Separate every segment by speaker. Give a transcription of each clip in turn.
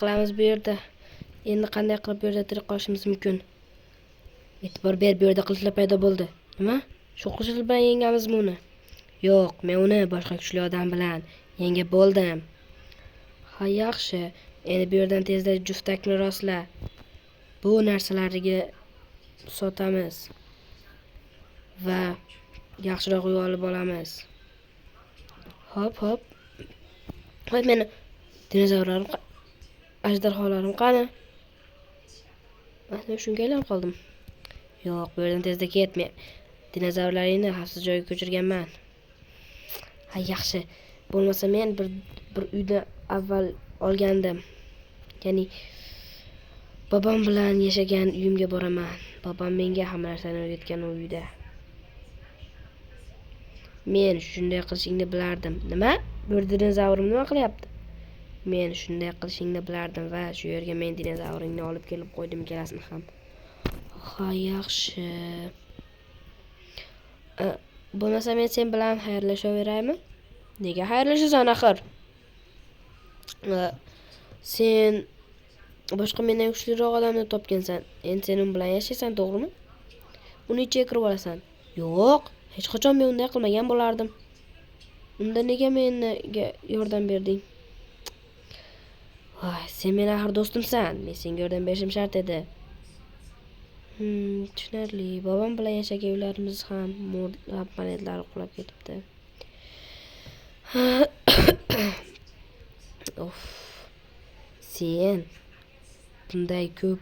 Speaker 1: Qilamiz bu yerda. Endi qanday qilib bu yerda tirik qolishimiz mumkin? E'tibor ber, bu yerda qilichlar paydo bo'ldi. Nima? Shu qilichlar bilan yengamizmi uni? Yo'q, men uni boshqa kuchli odam bilan yengib bo'ldim. Ha, yaxshi. Endi bu yerdan tezda juftakni rostla. Bu narsalarga sotamiz va yaxshiroq uy olib olamiz. Hop. Qo'y meni dinozavrlarim, ajdarholarim qani? Men shunga aylanib qoldim. Yo'q, bu yerdan tezda ket. Men dinozavrlaringni xavfsiz joyga ko'chirganman. Ha, yaxshi. Bo'lmasa men bir uyda avval olgandim. Ya'ni babam bilan yashagan uyimga boraman. Babam menga hamma narsani o'rgatgan u uyda. Men shunday qilishingni bilardim. Nima? Bu dinozavrim nima qilyapti? Men shunday qilishingni bilardim va shu yerga men dinozavringni olib kelib qo'ydim ikkalasini ham. Ha, yaxshi. Bo'lmasa men sen bilan xayrlashaveraymi? Nega xayrlashasan axir? Sen boshqa mendan kuchliroq odamni topgansan. Endi sen u bilan yashaysan, to'g'rimi? Uni ichiga kirib olasan. Yo'q, hech qachon men unday qilmagan bo'lardim. Unda nega menga yordam berding? Voy, sen meni axir do'stimsan. Men senga yordam berishim shart edi. Tushunarli. Babam bilan yashagan uylarimiz ham mo'rtlab qulab ketibdi. Of. Sen bunday ko'p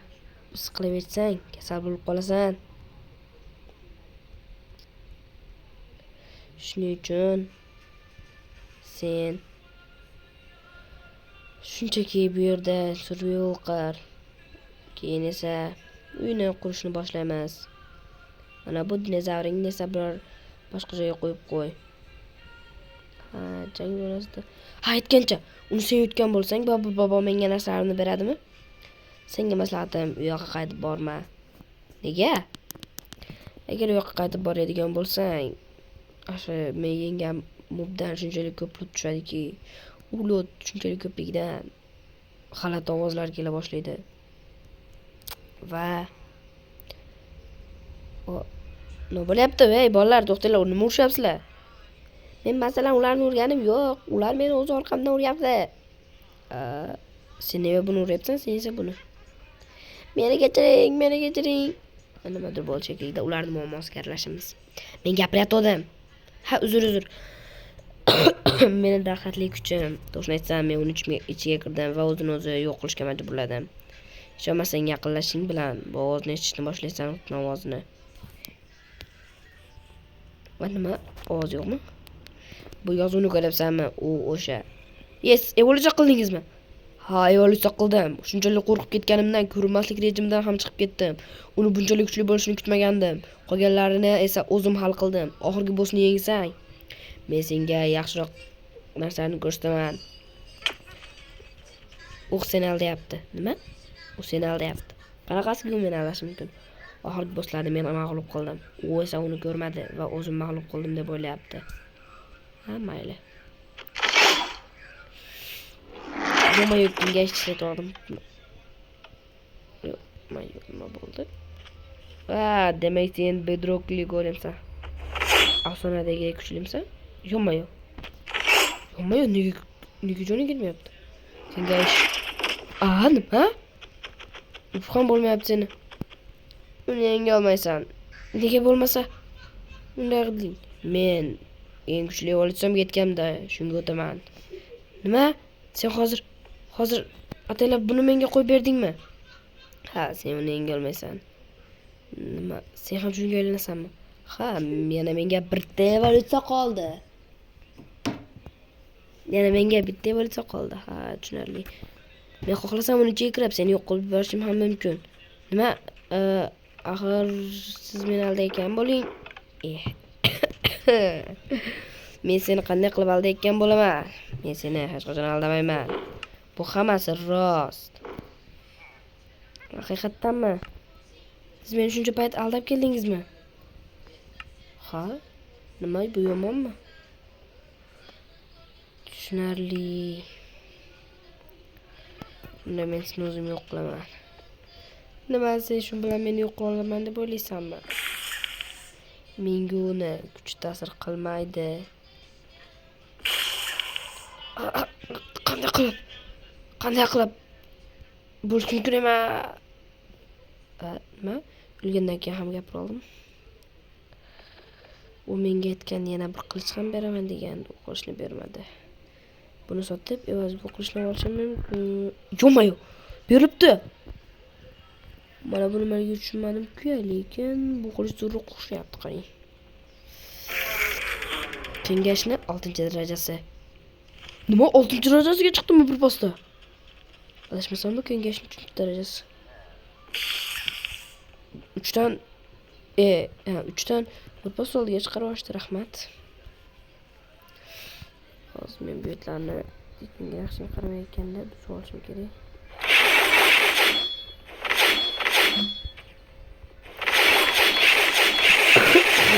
Speaker 1: siqilaversang, kasal bo'lib qolasan. Shuning uchun sen shunchaki bu yerda survival qil. Keyin esa uyni qurishni boshlaymiz. Mana bu dinozavringni esa biror boshqa joyga qo'yib qo'y. Ha, jang zonasida. Ha, aytgancha, uni sen yutgan bo'lsang, bobo menga narsalarimni beradimi? Senga maslahatim, u yoqqa qaytib borma. Nega? Agar u yoqqa qaytib boradigan bo'lsang, men yengam mobdan shunchalik ko'p lut tushadiki, u lut shunchalik ko'pligidan g'alati ovozlar kela boshlaydi. Va nima bo'lyapti? Ey bolalar, to'xtanglar, nima urishyapsizlar? Men masalan ularni urganim yo'q. Ular meni o'z orqamdan uryapti. Sen nima buni uryapsan, sen esa buni. Meni kechiring. Nimadir bo'l shekilda ularni muammosiga aralashamiz. Men gapiryaptim. Ha, uzr. Meni darhatli kuchim. To'g'ri aytsam, men uni ichiga kirdim va o'zini o'zi yo'q qilishga majburladim. Hech bo'lmasa yaqinlashing bilan bu ovozni eshitishni boshlaysan, ovozini. Va nima? Ovoz yo'qmi? Bu yozuvni ko'ryapsanmi? U o'sha. Yes, evolutsiya qildingizmi? Ha, evolutsiya qildim. Shunchalik qo'rqib ketganimdan ko'rinmaslik rejimidan ham chiqib ketdim. Uni bunchalik kuchli bo'lishini kutmagandim. Qolganlarini esa o'zim hal qildim. Oxirgi bossni yengsang, men senga yaxshiroq narsalarni ko'rsataman. U seni aldayapti. Nima? U seni aldayapti. Qanaqasiga u meni aldashi mumkin? Oxirgi bosslarni men mag'lub qildim. U esa uni ko'rmadi va o'zim mag'lub qildim deb o'ylayapti. Ha, mayli. Yo'q, bunga ishlatdim. Yo'q, nima bo'ldi? Demak sen bedrockli ko'ryapsan. Afsonadagi kuchlimsan? Yo'q, nega jo'ning ketmayapti? Kengash. Nima? Ufqam bo'lmayapti seni. Uni yenga olmaysan. Nega bo'lmasa? Unday qilding. Men eng kuchli evolutsiyamga yetganimda shunga o'taman. Nima? Sen hozir ataylab buni menga qo'yib berdingmi? Ha, sen uni yenga olmaysan. Nima? Sen ham shunga aylanasanmi? Ha, yana menga bitta evolutsiya qoldi. Ha, tushunarli. Men xohlasam uni ichiga kirib, seni yo'q qilib yuborishim ham mumkin. Nima? Axir siz meni aldayotgan bo'ling. Men seni qanday qilib aldayotgan bo'laman? Men seni hech qachon aldamayman. Bu hammasi rost. Haqiqatdanmi? Siz meni shuncha payt aldab keldingizmi? Ha? Nima, bu yomonmi? Tushunarli. Unda men seni o'zim yo'q qilaman. Nima sen shu bilan meni yo'q qilaman deb o'ylaysanmi? Menga uni kuch ta'sir qilmaydi. Qanday qilib bo'lish mumkin emas? Nima? O'lgandan keyin ham gapira oldim. U menga aytgan yana bir qilich ham beraman degan, u qilichni bermadi. Buni sotib evaziga bu qilichni olishim mumkin. Yo'mayo, beribdi. Mana buni men tushunmadim-ku, lekin bu qilich zo'rroq qo'shyapti qarang. Kengashni 6-darajasi. Nima 6-darajasiga chiqdimi bir posta? Adashmasam bu kengashni 3-darajasi. 3dan bir posta oldiga chiqarib ochdi, rahmat. Hozir men bu yerlarni menga yaxshi qaramayotganda buzib olishim kerak.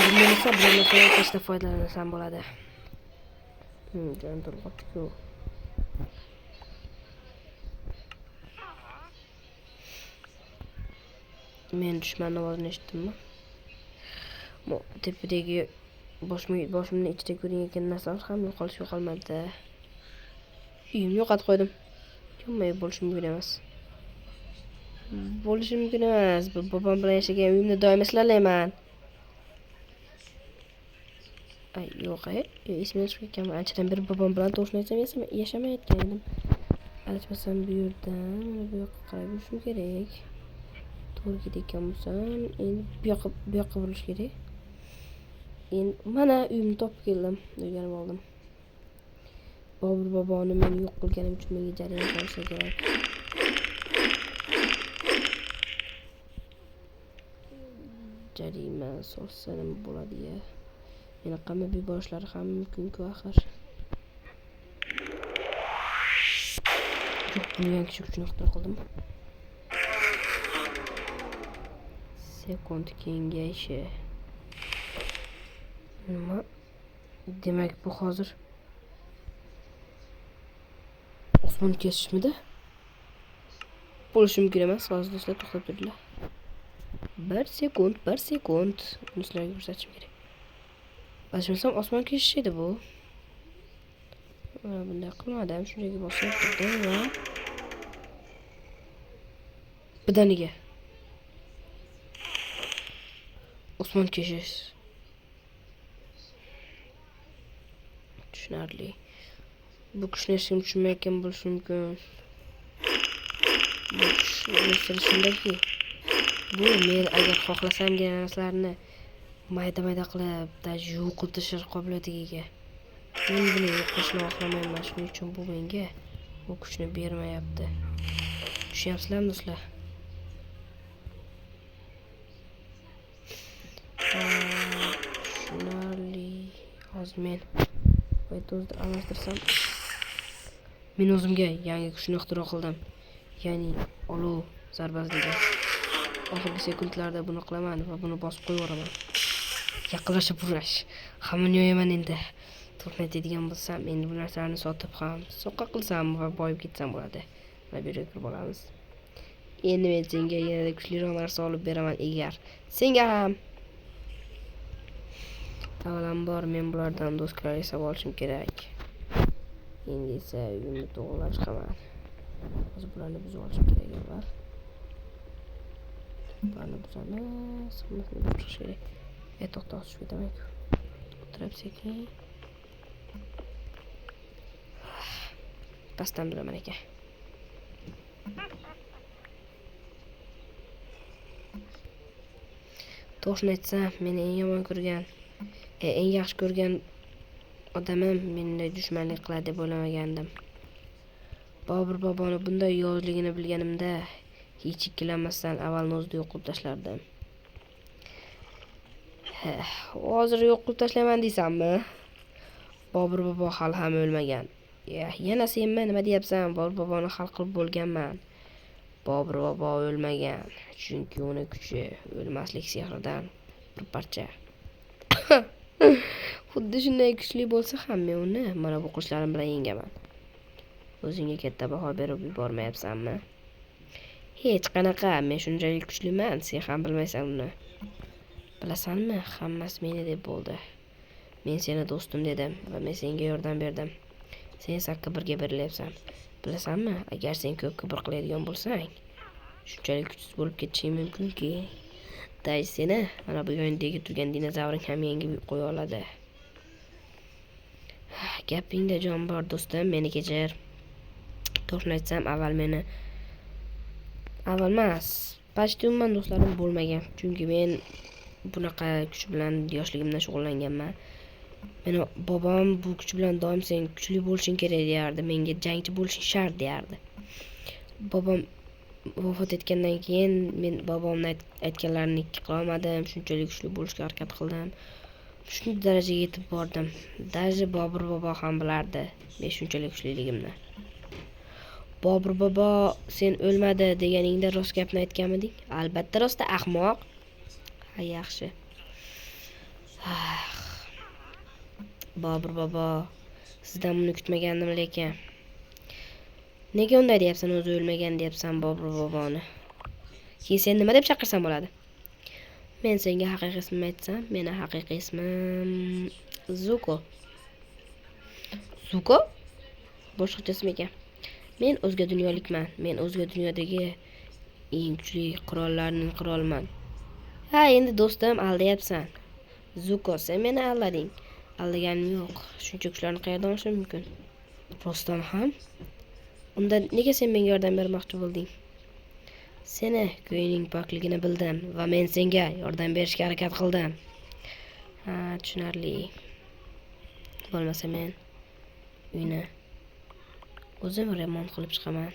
Speaker 1: Buni esa bir narsa qilishda foydalansam bo'ladi. Jon turibdi-ku. Men dushman ovozini eshitdimmi? Bu tepadagi boshimni ichida ko'ringan narsalar ham yo'qolmadi. Uyimni yo'qotib qo'ydim. Yo'qmay bo'lishi mumkin emas. Bu bobom bilan yashagan uyimni doim eslalayman. Yo'q, esimdan chiqib ketgan. Anchadan beri bobom bilan to'g'risini yashamayotgan edim. Adashmasam bu yerdan bu yoqqa qarab yurishim kerak. To'g'ri ketayotgan bo'lsam, endi bu yoqqa burish kerak. Endi mana uyimni topib keldim, o'rganib oldim. Bobur boboni men yo'q qilganim uchun menga jarima solsa kerak. Jarima solsa nima bo'ladi-ya? Meni qamab yuborishlari ham mumkin-ku axir. Yo'q, buni yangi kishi uchun ixtiro qildim. Sekund kengayishi. Nima? Demak bu hozir osmon kesishmidi? Bo'lishi mumkin emas. Hozir do'stlar to'xtab turinglar. 1 sekund. Buni sizlarga ko'rsatishim kerak. Adashmasam osmon keshish edi bu. Bunday qilmadim. Shunchaki bosib turdim va bidaniga osmon keshish. Tushunarli. Bu kuchni hech kim tushunmayotgan bo'lishi mumkin. Bu kuchni shundaki, bu men agar xohlasamgina narsalarni mayda qilib, yo'q qilib tashlash qobiliyatiga ega. Men buni yo'q qilishni xohlamayman, shuning uchun bu menga bu kuchni bermayapti. Tushunyapsizlarmi do'stlar? Tushunarli. Hozir men o'zimni almashtirsam, men o'zimga yangi kuchni ixtiro qildim. Ya'ni olov zarbasligi. Oxirgi sekundlarda buni qilaman va buni bosib qo'yaveraman. Yaqinlashib urash. Hammani yo'yaman endi. To'g'ri aytadigan bo'lsam, endi bu narsalarni sotib ham soqqa qilsam va boyib ketsam bo'ladi. Mana bu yerga kirib olamiz. Endi men senga yanada kuchliroq narsa olib beraman egar senga ham. Avvalambor men bulardan do'stlar yasab olishim kerak. Endi esa uyimni to'g'irlab chiqaman. Hozir bularni buzib olishim kerak avval. Bularni buzamiz. Hammasini buzib chiqish kerak. To'xtab tushib ketaman-ku. O'tirib sekin. Pastdan bilaman ekan. To'g'risini aytsam, meni eng yomon ko'rgan, eng yaxshi ko'rgan odamim menday dushmanlik qiladi deb o'ylamagandim. Bobur boboni bunday yovuzligini bilganimda, hech ikkilanmasdan avvalni o'zida yo'q qilib tashlardim. Hozir yo'q qilib tashlayman deysanmi? Bobur bobo hali ham o'lmagan. Yana senmi nima deyapsan? Bobur boboni hal qilib bo'lganman. Bobur bobo o'lmagan, chunki uni kuchi o'lmaslik sehridan bir parcha. Xuddi shunday kuchli bo'lsa ham men uni mana bu qilinchlarim bilan yengaman. O'zingga katta baho berib yubormayapsanmi? Hech qanaqa, men shunchalik kuchliman, sen ham bilmaysan uni. Bilasanmi, hammasi meni deb bo'ldi. Men seni do'stim dedim va men senga yordam berdim. Sen esa kibrga berilyapsan. Bilasanmi, agar sen ko'p kibr qiladigan bo'lsang, shunchalik kuchsiz bo'lib ketishing mumkinki, Daj seni mana bu yonidagi turgan dinozavring ham yengib qo'ya oladi. Gapingda jon bor do'stim, meni kechir. To'g'rini aytsam, avval emas, почти umuman do'stlarim bo'lmagan, chunki men bunaqa kuch bilan yoshligimdan shug'ullanganman. Meni bobom bu kuch bilan doim sen kuchli bo'lishing kerak deyardi, menga jangchi bo'lishing shart deyardi. Bobom vafot etgandan keyin men bobomning aytganlarini qila olmadim, shunchalik kuchli bo'lishga harakat qildim. Shunday darajaga yetib bordim. Даже Bobur bobo ham bilardi men shunchalik kuchliligimni. Bobur bobo sen o'lmadi deganingda rost gapni aytganmiding? Albatta rost, ahmoq. Ha, yaxshi. Bobur bobo, sizdan buni kutmagandim lekin. Nega unday deyapsan, o'zi o'lmagan deyapsan Bobur boboni? Keyin sen nima deb chaqirsan bo'ladi? Men senga haqiqiy ismimni aytsam, meni haqiqiy ismim Zuko. Zuko? Boshqacha ism ekan. Men o'zga dunyolikman. Men o'zga dunyodagi eng kuchli qirollarning qiroliman. Ha, endi do'stim, aldayapsan. Zuko, sen meni aldading. Aldaganim yo'q. Shuncha kuchlarni qayerdan olishim mumkin? Rostdan ham? Unda nega sen menga yordam bermoqchi bo'lding? Seni ko'ngling pokligini bildim va men senga yordam berishga harakat qildim. Ha, tushunarli. Bo'lmasa men uyni o'zim remont qilib chiqaman.